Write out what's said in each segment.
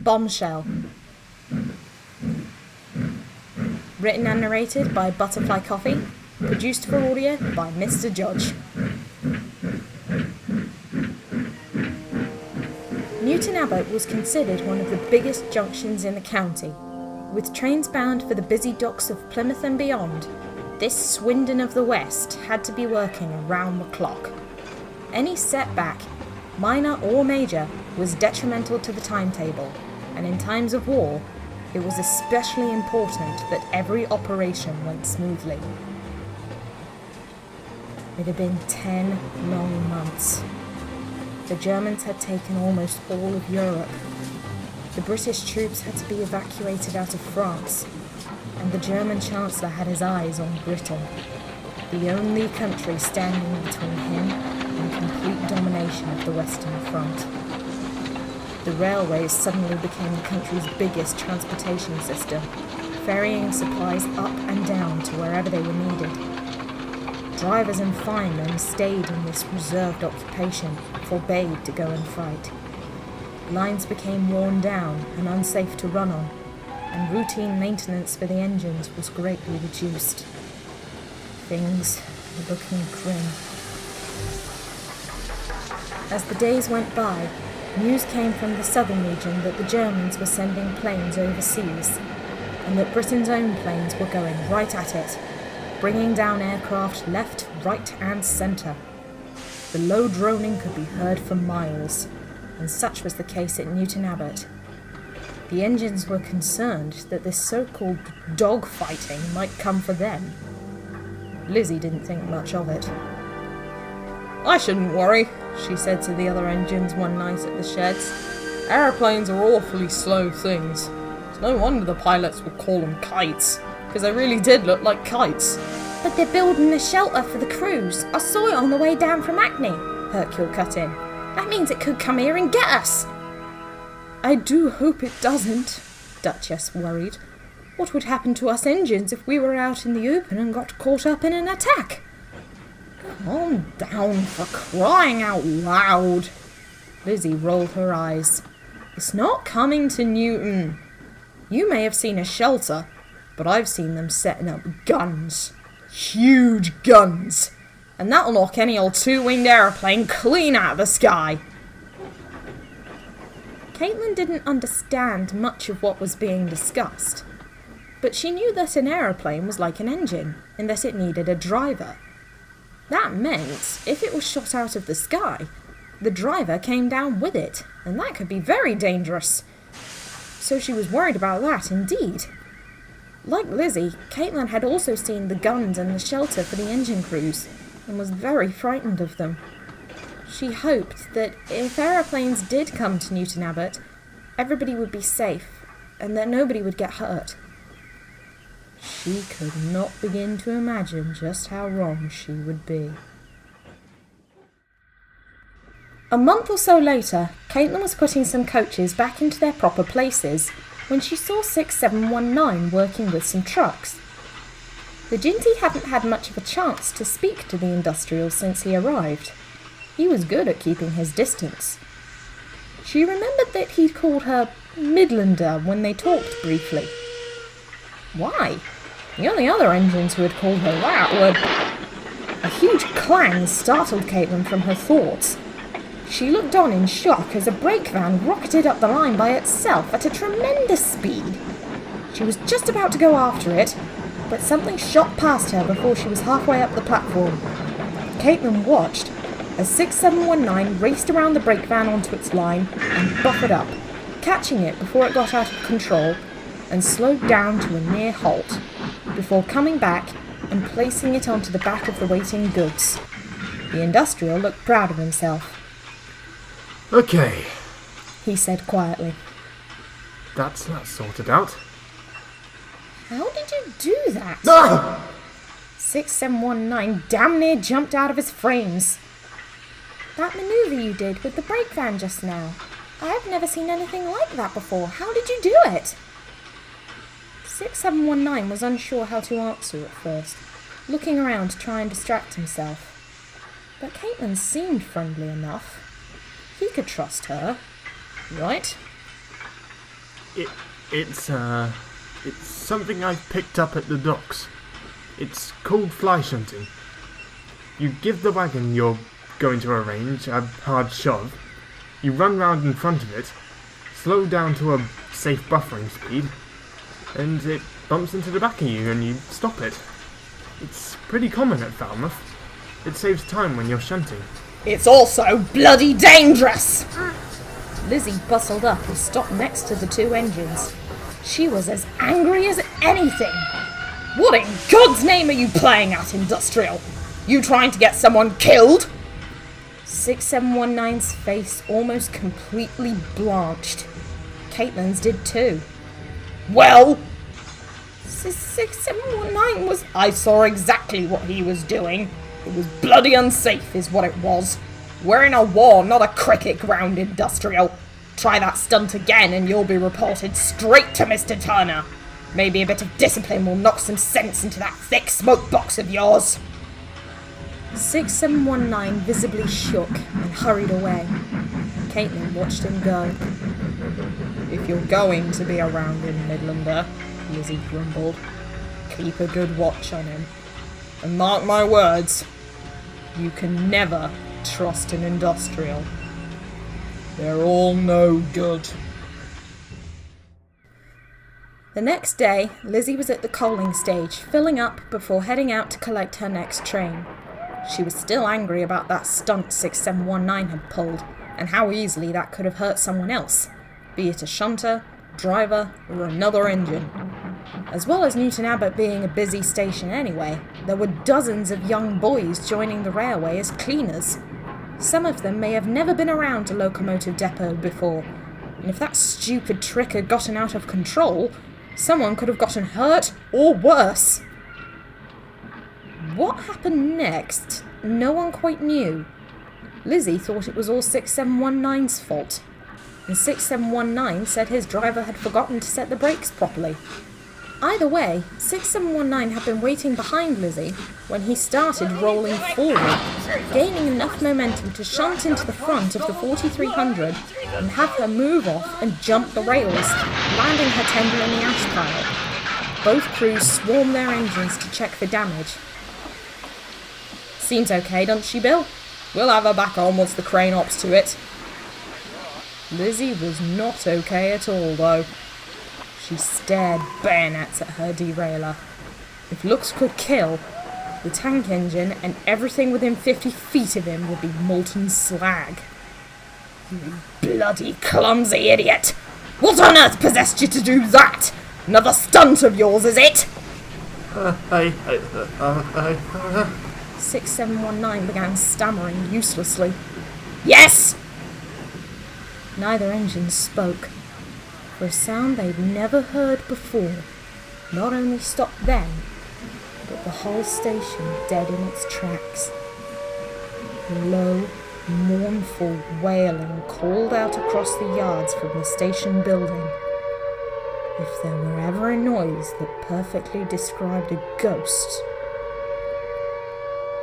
Bombshell. Written and narrated by ButterflyCoffee. Produced for audio by Mr Joj. Newton Abbot was considered one of the biggest junctions in the county. With trains bound for the busy docks of Plymouth and beyond, this Swindon of the West had to be working around the clock. Any setback, minor or major, was detrimental to the timetable, and in times of war, it was especially important that every operation went smoothly. It had been 10 long months. The Germans had taken almost all of Europe. The British troops had to be evacuated out of France, and the German Chancellor had his eyes on Britain, the only country standing between him and complete domination of the Western Front. The railways suddenly became the country's biggest transportation system, ferrying supplies up and down to wherever they were needed. Drivers and firemen stayed in this reserved occupation, forbade to go and fight. Lines became worn down and unsafe to run on, and routine maintenance for the engines was greatly reduced. Things were looking grim. As the days went by, news came from the southern region that the Germans were sending planes overseas, and that Britain's own planes were going right at it, bringing down aircraft left, right and centre. The low droning could be heard for miles, and such was the case at Newton Abbot. The engines were concerned that this so-called dogfighting might come for them. Lizzie didn't think much of it. "I shouldn't worry," she said to the other engines one night at the sheds. "Aeroplanes are awfully slow things. It's no wonder the pilots would call them kites, because they really did look like kites." "But they're building a shelter for the crews. I saw it on the way down from Acne," Hercule cut in. "That means it could come here and get us." "I do hope it doesn't," Duchess worried. "What would happen to us engines if we were out in the open and got caught up in an attack?" "Calm down, for crying out loud!" Lizzie rolled her eyes. "It's not coming to Newton. You may have seen a shelter, but I've seen them setting up guns. Huge guns. And that'll knock any old two-winged aeroplane clean out of the sky." Caitlin didn't understand much of what was being discussed, but she knew that an aeroplane was like an engine, in that it needed a driver. That meant, if it was shot out of the sky, the driver came down with it, and that could be very dangerous. So she was worried about that indeed. Like Lizzie, Caitlin had also seen the guns and the shelter for the engine crews, and was very frightened of them. She hoped that if aeroplanes did come to Newton Abbot, everybody would be safe, and that nobody would get hurt. She could not begin to imagine just how wrong she would be. A month or so later, Caitlin was putting some coaches back into their proper places when she saw 6719 working with some trucks. The Ginty hadn't had much of a chance to speak to the industrial since he arrived. He was good at keeping his distance. She remembered that he'd called her Midlander when they talked briefly. Why? The only other engines who had called her that were... A huge clang startled Caitlin from her thoughts. She looked on in shock as a brake van rocketed up the line by itself at a tremendous speed. She was just about to go after it, but something shot past her before she was halfway up the platform. Caitlin watched as 6719 raced around the brake van onto its line and buffered up, catching it before it got out of control and slowed down to a near halt, before coming back and placing it onto the back of the waiting goods. The industrial looked proud of himself. "Okay," he said quietly. That's that sorted out. "How did you do that?" Ah! 6719 damn near jumped out of his frames. "That manoeuvre you did with the brake van just now. I've never seen anything like that before. How did you do it?" 6719 was unsure how to answer at first, looking around to try and distract himself. But Caitlin seemed friendly enough. He could trust her, right? It's something I picked up at the docks. It's called fly shunting. You give the wagon you're going to arrange a hard shove, you run round in front of it, slow down to a safe buffering speed, and it bumps into the back of you and you stop it. It's pretty common at Falmouth. It saves time when you're shunting. It's also bloody dangerous! Lizzie bustled up and stopped next to the two engines. She was as angry as anything. What in God's name are you playing at, Industrial? You trying to get someone killed? 6719's face almost completely blanched. Caitlin's did too. Well, 6719 was... I saw exactly what he was doing. It was bloody unsafe is what it was. We're in a war, not a cricket ground, Industrial. Try that stunt again and you'll be reported straight to Mr. Turner. Maybe a bit of discipline will knock some sense into that thick smoke box of yours. 6719 visibly shook and hurried away. Caitlin watched him go. If you're going to be around in Midlander, Lizzie grumbled, keep a good watch on him. And mark my words, you can never trust an Industrial. They're all no good. The next day, Lizzie was at the coaling stage, filling up before heading out to collect her next train. She was still angry about that stunt 6719 had pulled, and how easily that could have hurt someone else, be it a shunter, driver, or another engine. As well as Newton Abbot being a busy station anyway, there were dozens of young boys joining the railway as cleaners. Some of them may have never been around a locomotive depot before, and if that stupid trick had gotten out of control, someone could have gotten hurt or worse. What happened next, no one quite knew. Lizzie thought it was all 6719's fault, and 6719 said his driver had forgotten to set the brakes properly. Either way, 6719 had been waiting behind Lizzie when he started rolling forward, gaining enough momentum to shunt into the front of the 4300 and have her move off and jump the rails, landing her tender in the ash pile. Both crews swarmed their engines to check for damage. Seems okay, doesn't she, Bill? We'll have her back on once the crane ops to it. Lizzie was not okay at all, though. She stared bayonets at her derailleur. If looks could kill, the tank engine and everything within 50 feet of him would be molten slag. You bloody clumsy idiot! What on earth possessed you to do that? Another stunt of yours, is it? 6719 began stammering uselessly. Yes! Neither engine spoke, for a sound they'd never heard before not only stopped them, but the whole station dead in its tracks. Low, mournful wailing called out across the yards from the station building. If there were ever a noise that perfectly described a ghost.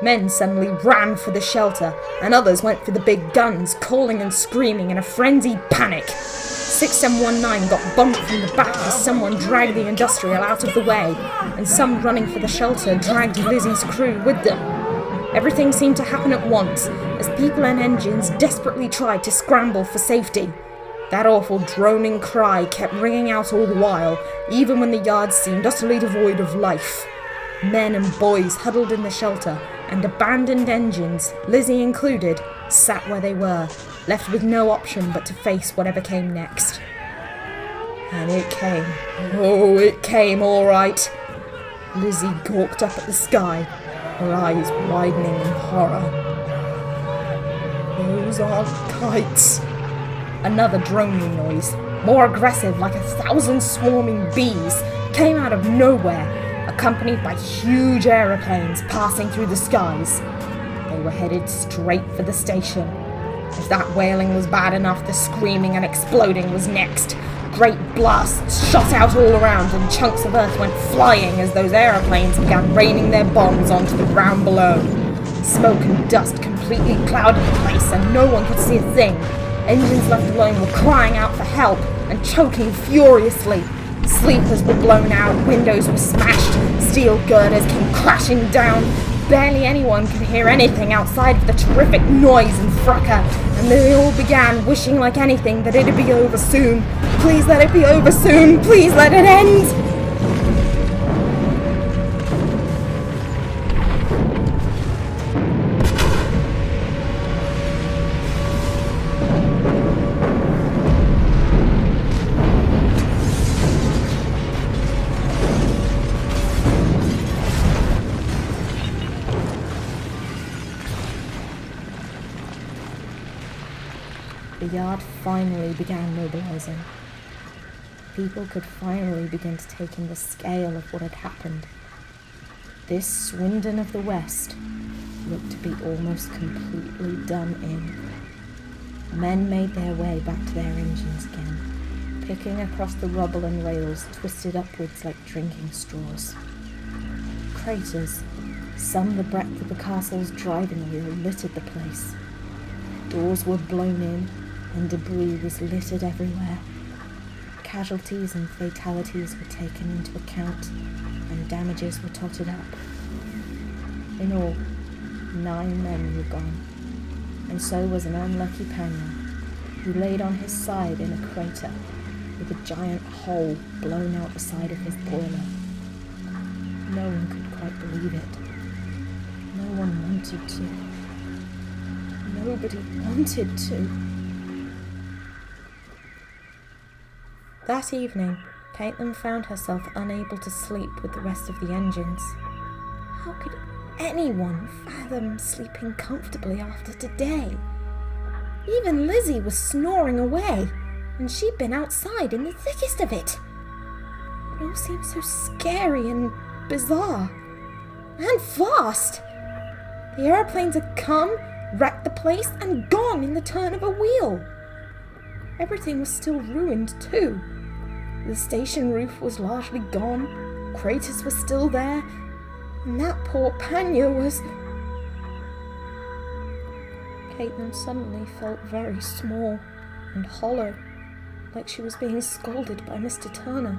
Men suddenly ran for the shelter, and others went for the big guns, calling and screaming in a frenzied panic. 6719 got bumped from the back as someone dragged the Industrial out of the way, and some running for the shelter dragged Lizzie's crew with them. Everything seemed to happen at once, as people and engines desperately tried to scramble for safety. That awful droning cry kept ringing out all the while, even when the yards seemed utterly devoid of life. Men and boys huddled in the shelter, and abandoned engines, Lizzie included, sat where they were, left with no option but to face whatever came next. And it came. Oh, it came all right. Lizzie gawked up at the sky, her eyes widening in horror. Those aren't kites. Another droning noise, more aggressive like 1,000 swarming bees, came out of nowhere, accompanied by huge aeroplanes passing through the skies. They were headed straight for the station. If that wailing was bad enough, the screaming and exploding was next. Great blasts shot out all around, and chunks of earth went flying as those aeroplanes began raining their bombs onto the ground below. Smoke and dust completely clouded the place, and no one could see a thing. Engines left alone were crying out for help, and choking furiously. Sleepers were blown out, windows were smashed, steel girders came crashing down. Barely anyone could hear anything outside of the terrific noise and fracas, and they all began wishing like anything that it'd be over soon. Please let it be over soon, please let it end! The yard finally began mobilising. People could finally begin to take in the scale of what had happened. This Swindon of the West looked to be almost completely done in. Men made their way back to their engines again, picking across the rubble and rails twisted upwards like drinking straws. Craters, some the breadth of the castle's driving wheel, littered the place. Doors were blown in, and debris was littered everywhere. Casualties and fatalities were taken into account, and damages were totted up. In all, 9 men were gone, and so was an unlucky Panya, who laid on his side in a crater, with a giant hole blown out the side of his boiler. No one could quite believe it. No one wanted to. Nobody wanted to. That evening, Caitlin found herself unable to sleep with the rest of the engines. How could anyone fathom sleeping comfortably after today? Even Lizzie was snoring away, and she'd been outside in the thickest of it. It all seemed so scary and bizarre. And fast! The aeroplanes had come, wrecked the place, and gone in the turn of a wheel. Everything was still ruined too. The station roof was largely gone, craters were still there, and that poor Panya was... Caitlin suddenly felt very small and hollow, like she was being scolded by Mr. Turner.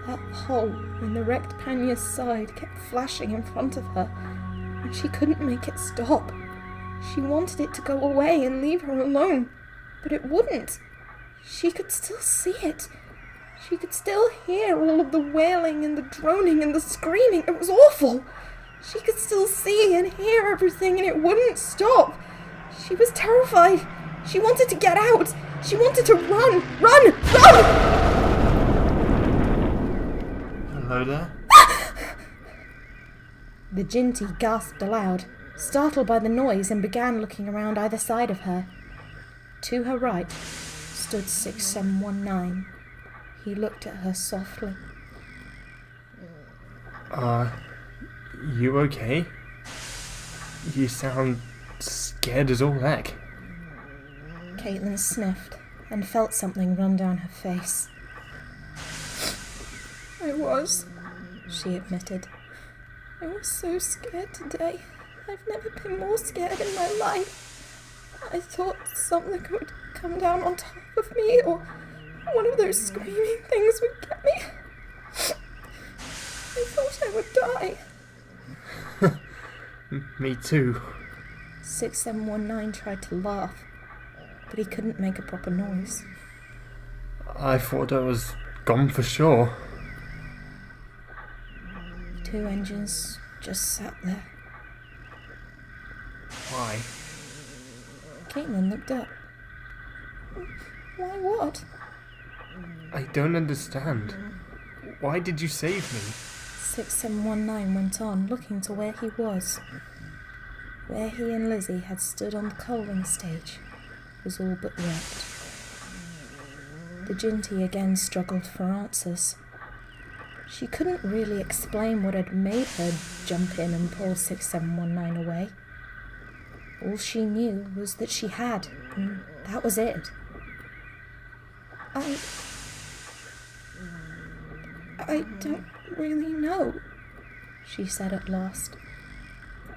That hole in the wrecked Panya's side kept flashing in front of her, and she couldn't make it stop. She wanted it to go away and leave her alone, but it wouldn't. She could still see it. She could still hear all of the wailing and the droning and the screaming. It was awful. She could still see and hear everything, and it wouldn't stop. She was terrified. She wanted to get out. She wanted to run! Run! Hello there? The Ginty gasped aloud, startled by the noise, and began looking around either side of her. To her right stood 6719. He looked at her softly. You okay? You sound scared as all heck. Caitlin sniffed and felt something run down her face. I was, she admitted. I was so scared today. I've never been more scared in my life. I thought something would come down on top of me, or one of those screaming things would get me. I thought I would die. Me too. 6719 tried to laugh, but he couldn't make a proper noise. I thought I was gone for sure. The 2 engines just sat there. Why? Caitlin looked up. Why what? I don't understand. Why did you save me? 6719 went on, looking to where he was. Where he and Lizzie had stood on the coaling stage was all but wrecked. The Ginty again struggled for answers. She couldn't really explain what had made her jump in and pull 6719 away. All she knew was that she had, and that was it. I don't really know, she said at last.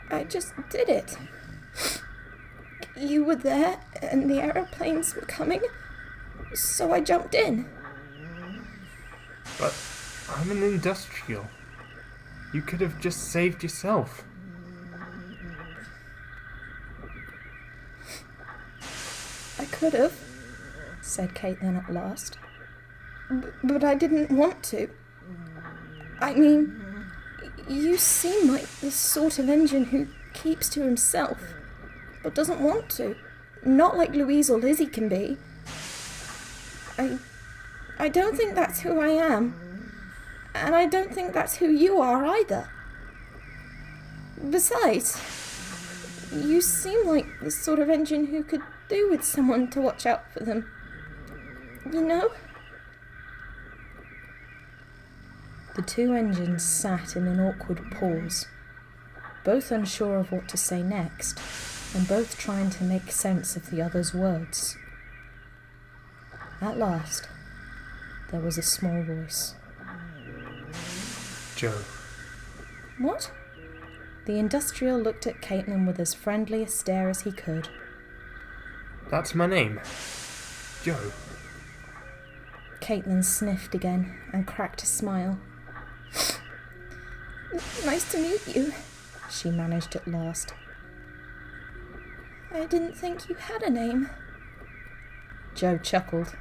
I just did it. You were there, and the aeroplanes were coming. so I jumped in. But I'm an industrial. You could have just saved yourself. I could have, said Caitlin at last. But I didn't want to. I mean, you seem like the sort of engine who keeps to himself, but doesn't want to. Not like Louise or Lizzie can be. I don't think that's who I am. And I don't think that's who you are either. Besides, you seem like the sort of engine who could do with someone to watch out for them. You know? The two engines sat in an awkward pause, both unsure of what to say next, and both trying to make sense of the other's words. At last, there was a small voice. Joe. What? The industrial looked at Caitlin with as friendly a stare as he could. That's my name. Joe. Caitlin sniffed again and cracked a smile. Nice to meet you, she managed at last. I didn't think you had a name. Joe chuckled.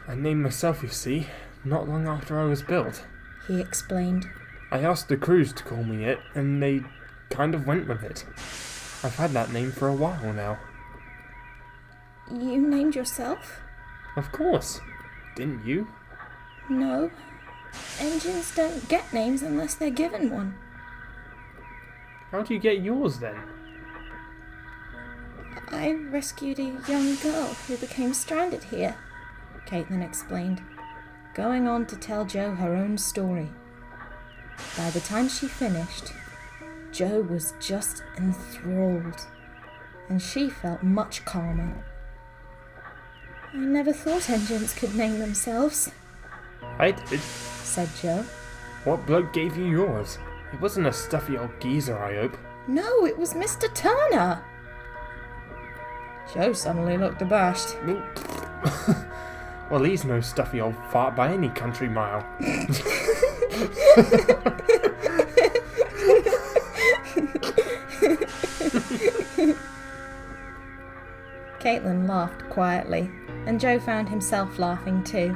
I named myself, you see, not long after I was built. He explained. I asked the crews to call me it, and they kind of went with it. I've had that name for a while now. You named yourself? Of course. Didn't you? No. Engines don't get names unless they're given one. How do you get yours then? I rescued a young girl who became stranded here, Caitlin explained, going on to tell Joe her own story. By the time she finished, Joe was just enthralled, and she felt much calmer. I never thought engines could name themselves. I did, said Joe. What bloke gave you yours? It wasn't a stuffy old geezer, I hope. No, it was Mr. Turner. Joe suddenly looked abashed. Well, he's no stuffy old fart by any country mile. Caitlin laughed quietly, and Joe found himself laughing too.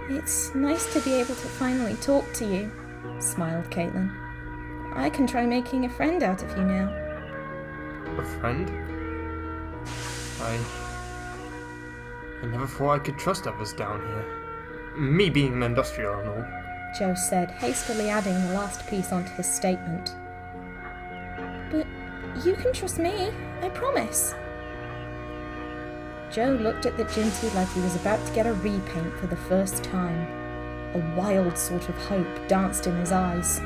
It's nice to be able to finally talk to you, smiled Caitlin. I can try making a friend out of you now. A friend? I never thought I could trust others down here. Me being an industrial and all. Joe said, hastily adding the last piece onto his statement. But you can trust me, I promise. Joe looked at the Ginty like he was about to get a repaint for the first time. A wild sort of hope danced in his eyes.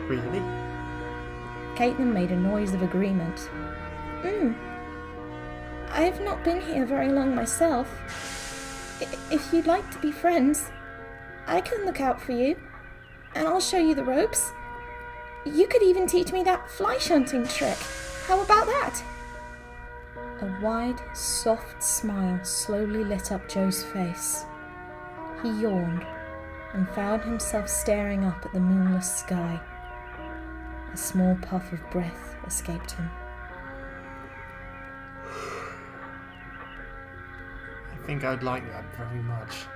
Really? Caitlin made a noise of agreement. I've not been here very long myself. If you'd like to be friends, I can look out for you, and I'll show you the ropes. You could even teach me that fly shunting trick. How about that? A wide, soft smile slowly lit up Joe's face. He yawned and found himself staring up at the moonless sky. A small puff of breath escaped him. I think I'd like that very much.